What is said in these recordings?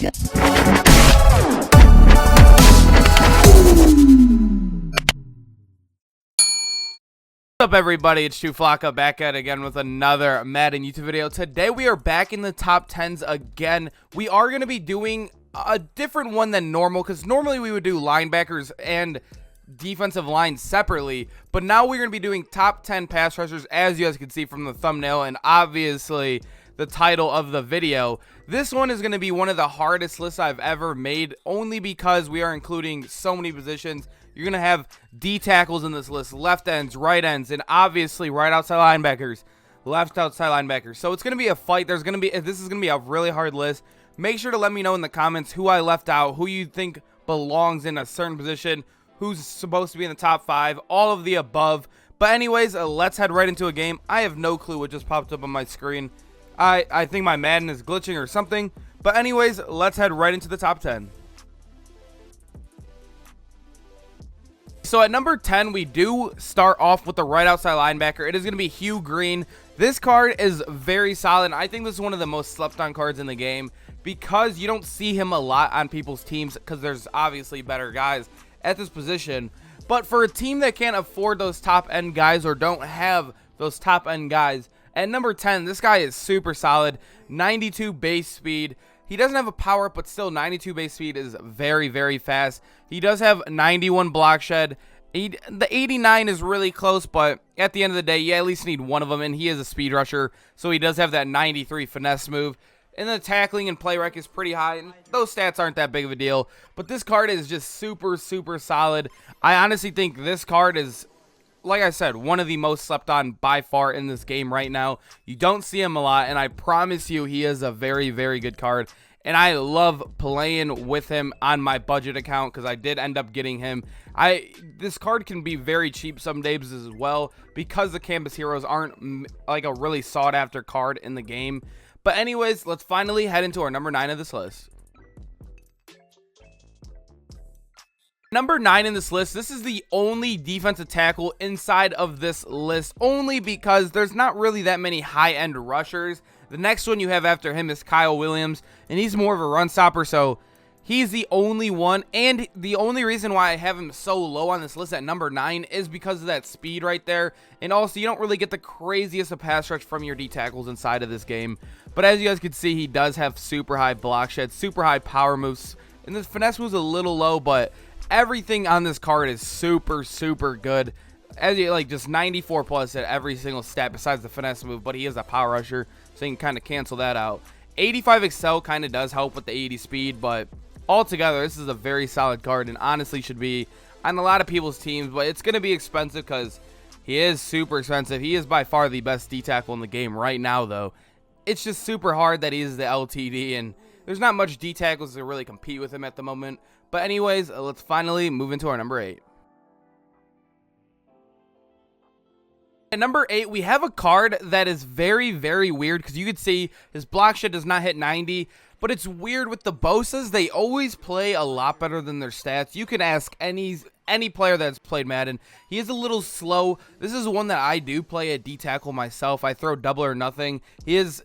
What's up, everybody? It's Flocka back at it again with another Madden YouTube video. Today we are back in the top 10s again. We are going to be doing a different one than normal, because normally we would do linebackers and defensive line separately, but now we're going to be doing top 10 pass rushers, as you guys can see from the thumbnail and obviously the title of the video. This one is going to be one of the hardest lists I've ever made, only because we are including so many positions. You're going to have D tackles in this list, left ends, right ends, and obviously right outside linebackers, left outside linebackers. So it's going to be a fight. This is going to be a really hard list. Make sure to let me know in the comments who I left out, who you think belongs in a certain position, who's supposed to be in the top 5, all of the above. But anyways, let's head right into a game. I have no clue what just popped up on my screen. I think my Madden is glitching or something. But anyways, let's head right into the top 10. So at number 10, we do start off with the right outside linebacker. It is going to be Hugh Green. This card is very solid. I think this is one of the most slept on cards in the game, because you don't see him a lot on people's teams, because there's obviously better guys at this position. But for a team that can't afford those top end guys, or don't have those top end guys, at number 10, this guy is super solid. 92 base speed. He doesn't have a power up, but still 92 base speed is very, very fast. He does have 91 block shed. The 89 is really close, but at the end of the day, you at least need one of them, and he is a speed rusher, so he does have that 93 finesse move. And the tackling and play rec is pretty high, and those stats aren't that big of a deal. But this card is just super, super solid. I honestly think this card is, like I said, one of the most slept on by far in this game right now. You don't see him a lot, and I promise you he is a very, very good card. And I love playing with him on my budget account, because I did end up getting him. This card can be very cheap some days as well, because the Campus Heroes aren't like a really sought after card in the game. But anyways, let's finally head into our number 9 of this list. Number 9 in this list, this is the only defensive tackle inside of this list, only because there's not really that many high-end rushers. The next one you have after him is Kyle Williams, and he's more of a run stopper, so he's the only one. And the only reason why I have him so low on this list at number 9 is because of that speed right there. And also, you don't really get the craziest of pass rush from your D tackles inside of this game. But as you guys can see, he does have super high block shed, super high power moves, and this finesse move's a little low, but everything on this card is super, super good. As you like, just 94 plus at every single stat besides the finesse move, but he is a power rusher, so you can kind of cancel that out. 85 excel kind of does help with the 80 speed, but altogether, this is a very solid card, and honestly should be on a lot of people's teams. But it's going to be expensive, because he is super expensive. He is by far the best D tackle in the game right now, though. It's just super hard that he is the LTD, and there's not much D tackles to really compete with him at the moment. But anyways, let's finally move into our number 8. At number 8, we have a card that is very, very weird, because you could see his block shed does not hit 90, but it's weird with the Bosas. They always play a lot better than their stats. You can ask any player that's played Madden. He is a little slow. This is one that I do play at D tackle myself. I throw double or nothing. He's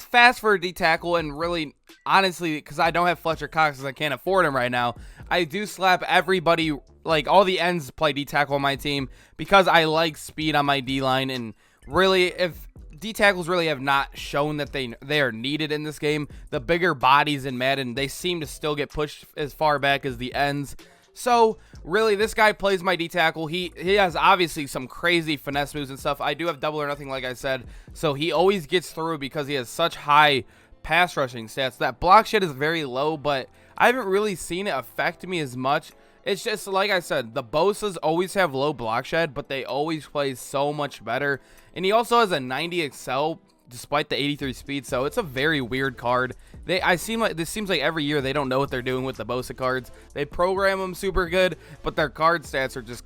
fast for a D tackle, and really, honestly, because I don't have Fletcher Cox, because I can't afford him right now, I do slap everybody, like all the ends play D tackle on my team, because I like speed on my D line. And really, if D tackles really have not shown that they are needed in this game, the bigger bodies in Madden, they seem to still get pushed as far back as the ends. So really, this guy plays my D tackle. He has obviously some crazy finesse moves and stuff. I do have double or nothing, like I said, so he always gets through because he has such high pass rushing stats. That block shed is very low, but I haven't really seen it affect me as much. It's just, like I said, the Bosas always have low block shed, but they always play so much better. And he also has a 90 excel despite the 83 speed, so it's a very weird card. This seems like every year they don't know what they're doing with the Bosa cards. They program them super good, but their card stats are just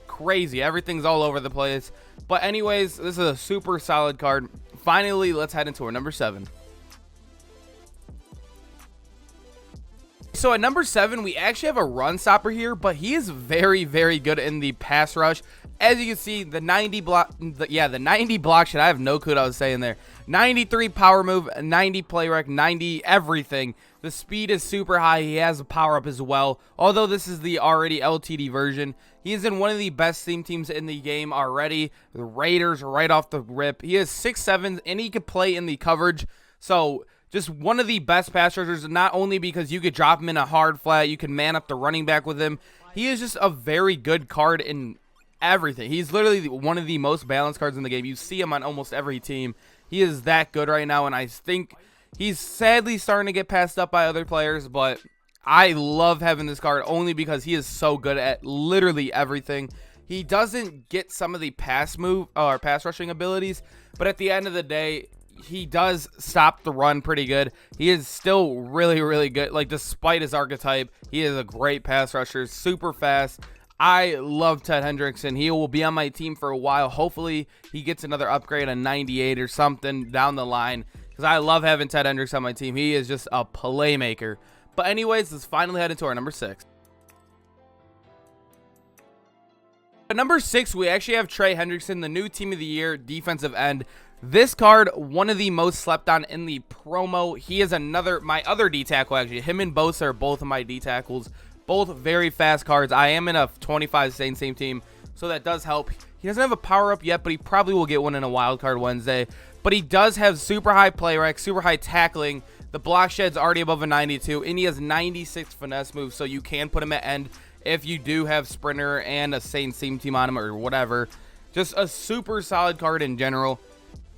crazy. Everything's all over the place. But anyways, this is a super solid card. Finally, let's head into our number 7. So at number 7, we actually have a run stopper here, but he is very, very good in the pass rush. As you can see, the 90 block, the 90 block shed, I have no clue what I was saying there. 93 power move, 90 play rec, 90 everything. The speed is super high. He has a power up as well. Although this is the already LTD version, he is in one of the best theme teams in the game already. The Raiders right off the rip. He has 6'7", and he could play in the coverage. So just one of the best pass rushers, not only because you could drop him in a hard flat, you can man up the running back with him. He is just a very good card in everything. He's literally one of the most balanced cards in the game. You see him on almost every team. He is that good right now, and I think he's sadly starting to get passed up by other players, but I love having this card only because he is so good at literally everything. He doesn't get some of the pass rushing abilities, but at the end of the day, he does stop the run pretty good. He is still really, really good. Like, despite his archetype, he is a great pass rusher, super fast. I love Ted Hendrickson. He will be on my team for a while. Hopefully, he gets another upgrade, a 98 or something down the line, because I love having Ted Hendrickson on my team. He is just a playmaker. But anyways, let's finally head into our number 6. At number 6, we actually have Trey Hendrickson, the new team of the year defensive end. This card, one of the most slept on in the promo. He is my other D tackle, actually. Him and Bosa are both of my D tackles. Both very fast cards. I am in a 25 same team, so that does help. He doesn't have a power up yet, but he probably will get one in a wild card Wednesday. But he does have super high play rec, super high tackling. The block shed's already above a 92, and he has 96 finesse moves, so you can put him at end if you do have sprinter and a same team on him or whatever. Just a super solid card in general.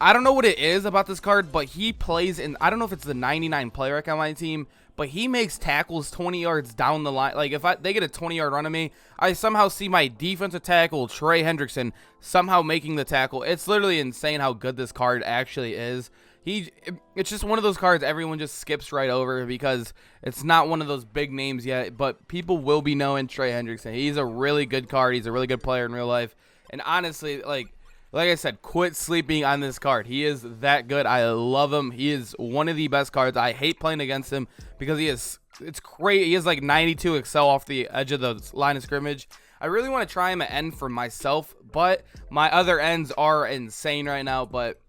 I don't know what it is about this card, but he plays in, I don't know if it's the 99 play rec on my team, but he makes tackles 20 yards down the line. Like, if they get a 20-yard run on me, I somehow see my defensive tackle, Trey Hendrickson, somehow making the tackle. It's literally insane how good this card actually is. It's just one of those cards everyone just skips right over because it's not one of those big names yet, but people will be knowing Trey Hendrickson. He's a really good card. He's a really good player in real life. And honestly, like I said, quit sleeping on this card. He is that good. I love him. He is one of the best cards. I hate playing against him because it's crazy. He has like 92 excel off the edge of the line of scrimmage. I really want to try him at end for myself, but my other ends are insane right now. But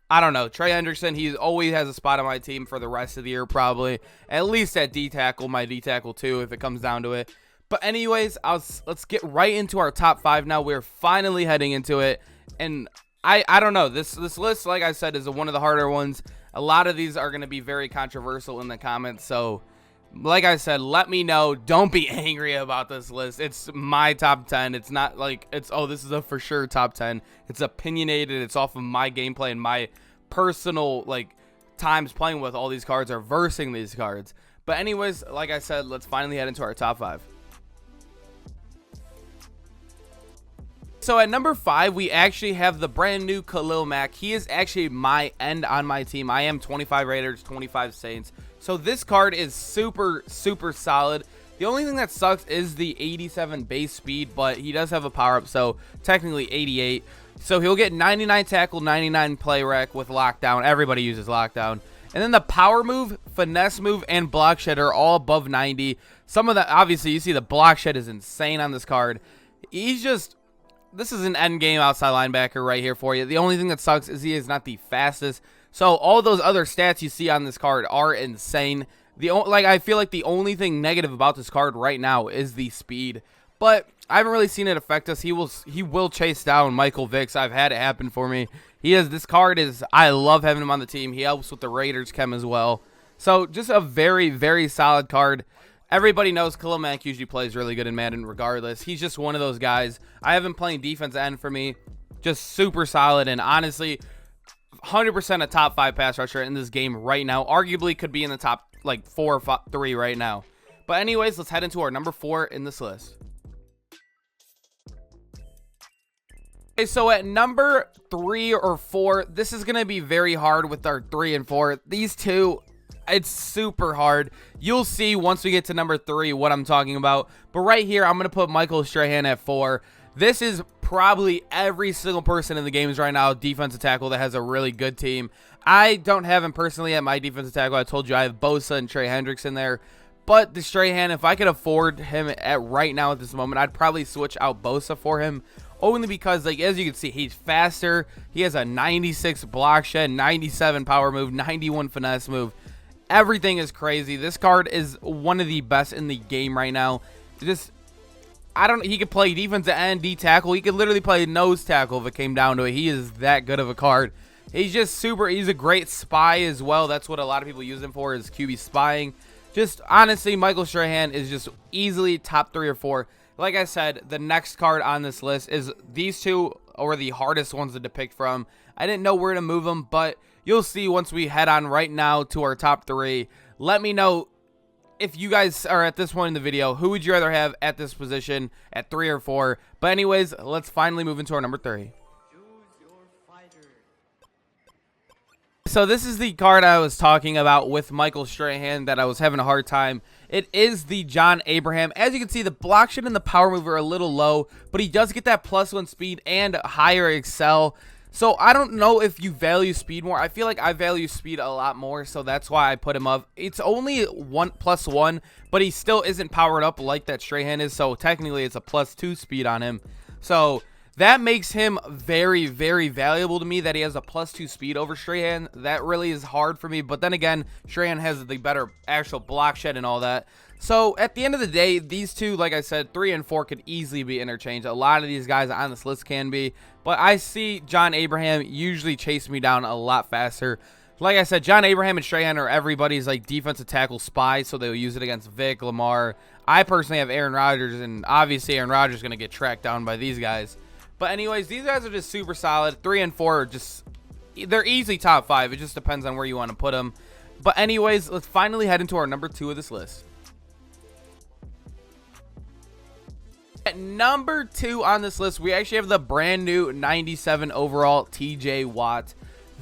I don't know. Trey Hendrickson, he always has a spot on my team for the rest of the year, probably. At least at D tackle, my D tackle too, if it comes down to it. But anyways, let's get right into our top 5 now. We're finally heading into it. And I don't know. This list, like I said, is one of the harder ones. A lot of these are going to be very controversial in the comments. So, like I said, let me know. Don't be angry about this list. It's my top 10. It's not like this is a for sure top 10. It's opinionated. It's off of my gameplay and my personal times playing with all these cards or versing these cards. But anyways, like I said, let's finally head into our top 5. So at number 5, we actually have the brand new Khalil Mack. He is actually my end on my team. I am 25 Raiders, 25 Saints. So this card is super, super solid. The only thing that sucks is the 87 base speed, but he does have a power-up, so technically 88. So he'll get 99 tackle, 99 play rec with lockdown. Everybody uses lockdown. And then the power move, finesse move, and block shed are all above 90. Some of that, obviously, you see the block shed is insane on this card. This is an end game outside linebacker right here for you. The only thing that sucks is he is not the fastest. So all those other stats you see on this card are insane. I feel like the only thing negative about this card right now is the speed. But I haven't really seen it affect us. He will chase down Michael Vicks. I've had it happen for me. I love having him on the team. He helps with the Raiders chem as well. So just a very, very solid card. Everybody knows Khalil Mack usually plays really good in Madden regardless. He's just one of those guys. I have him playing defense end for me. Just super solid, and honestly, 100% a top 5 pass rusher in this game right now. Arguably could be in the top 4 or 3 right now. But anyways, let's head into our number 4 in this list. Okay, so at number 3 or 4, this is going to be very hard with our 3 and 4. These two, it's super hard. You'll see once we get to number 3 what I'm talking about. But right here, I'm going to put Michael Strahan at 4. This is probably every single person in the games right now, defensive tackle, that has a really good team. I don't have him personally at my defensive tackle. I told you I have Bosa and Trey Hendrickson there. But the Strahan, if I could afford him right now at this moment, I'd probably switch out Bosa for him. only because, like, as you can see, he's faster. He has a 96 block shed, 97 power move, 91 finesse move. Everything is crazy. This card is one of the best in the game right now. Just, he could play defensive end, D tackle. He could literally play nose tackle if it came down to it. He is that good of a card. He's just he's a great spy as well. That's what a lot of people use him for, is QB spying. Just, honestly, Michael Strahan is just easily top 3 or 4. Like I said, the next card on this list is these two are the hardest ones to pick from. I didn't know where to move them, but you'll see once we head on right now to our top 3. Let me know if you guys are at this point in the video, who would you rather have at this position at 3 or 4? But anyways, let's finally move into our number 3. So this is the card I was talking about with Michael Strahan that I was having a hard time. It is the John Abraham. As you can see, the block shed and the power move are a little low, but he does get that +1 speed and higher excel. So I don't know if you value speed more. I feel like I value speed a lot more, so that's why I put him up. It's only +1, but he still isn't powered up like that Strahan is, so technically it's a +2 speed on him. So that makes him very, very valuable to me, that he has a +2 speed over Strahan. That really is hard for me. But then again, Strahan has the better actual block shed and all that. So at the end of the day, these two, like I said, 3 and 4 could easily be interchanged. A lot of these guys on this list can be. But I see John Abraham usually chase me down a lot faster. Like I said, John Abraham and Strahan are everybody's like defensive tackle spies, so they'll use it against Vic, Lamar. I personally have Aaron Rodgers, and obviously Aaron Rodgers is going to get tracked down by these guys. But anyways, these guys are just super solid. 3 and 4 are just, they're easily top 5. It just depends on where you want to put them. But anyways, let's finally head into our number 2 of this list. At number 2 on this list, we actually have the brand new 97 overall TJ Watt.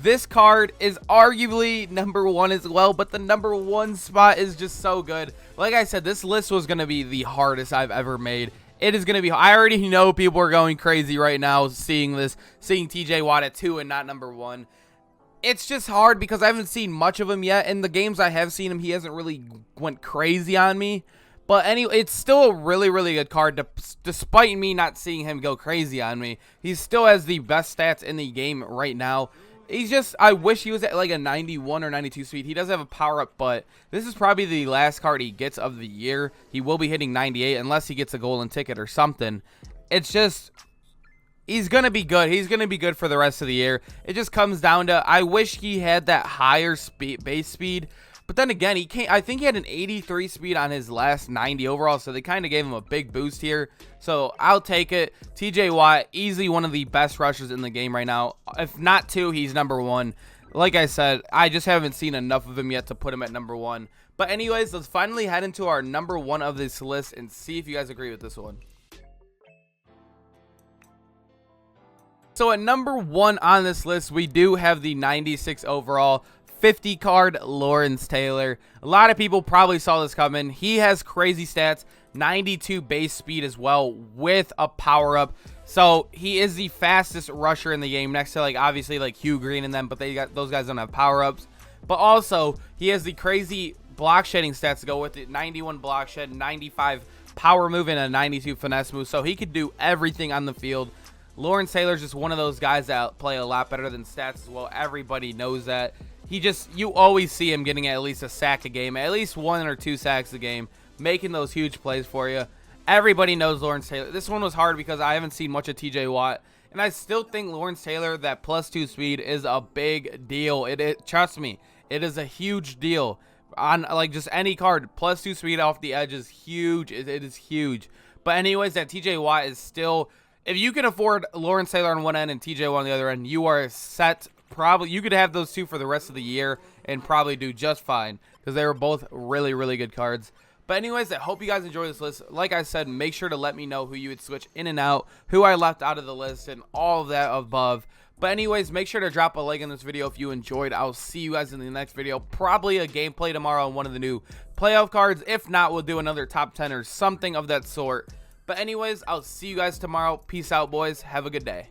This card is arguably number 1 as well, but the number 1 spot is just so good. Like I said, this list was going to be the hardest I've ever made. It is going to be, I already know people are going crazy right now seeing TJ Watt at 2 and not number 1. It's just hard because I haven't seen much of him yet. In the games I have seen him, he hasn't really went crazy on me. But anyway, it's still a really, really good card. Despite me not seeing him go crazy on me, he still has the best stats in the game right now. He's just, I wish he was at like a 91 or 92 speed. He does have a power up, but this is probably the last card he gets of the year. He will be hitting 98 unless he gets a golden ticket or something. It's just, he's going to be good. He's going to be good for the rest of the year. It just comes down to, I wish he had that higher base speed. But then again, he can't. I think he had an 83 speed on his last 90 overall, so they kind of gave him a big boost here. So I'll take it. TJ Watt, easily one of the best rushers in the game right now. If not 2, he's number 1. Like I said, I just haven't seen enough of him yet to put him at number 1. But anyways, let's finally head into our number 1 of this list and see if you guys agree with this one. So at number 1 on this list, we do have the 96 overall 50 card Lawrence Taylor. A lot of people probably saw this coming. He has crazy stats, 92 base speed as well with a power up. So he is the fastest rusher in the game, next to like obviously like Hugh Green and them, but those guys don't have power ups. But also he has the crazy block shedding stats to go with it, 91 block shed, 95 power move, and a 92 finesse move. So he could do everything on the field. Lawrence Taylor's just one of those guys that play a lot better than stats as well. Everybody knows that. You always see him getting at least a sack a game, at least 1 or 2 sacks a game, making those huge plays for you. Everybody knows Lawrence Taylor. This one was hard because I haven't seen much of TJ Watt, and I still think Lawrence Taylor, that +2 speed, is a big deal. Trust me, it is a huge deal. On like just any card, +2 speed off the edge is huge. It is huge. But anyways, that TJ Watt is still, if you can afford Lawrence Taylor on one end and TJ Watt on the other end, you are set. Probably you could have those two for the rest of the year and probably do just fine because they were both really, really good cards. But anyways, I hope you guys enjoy this list. Like I said, make sure to let me know who you would switch in and out, who I left out of the list, and all of that above. But anyways, make sure to drop a like in this video if you enjoyed. I'll see you guys in the next video. Probably a gameplay tomorrow on one of the new playoff cards. If not, we'll do another top 10 or something of that sort. But anyways, I'll see you guys tomorrow. Peace out, boys. Have a good day.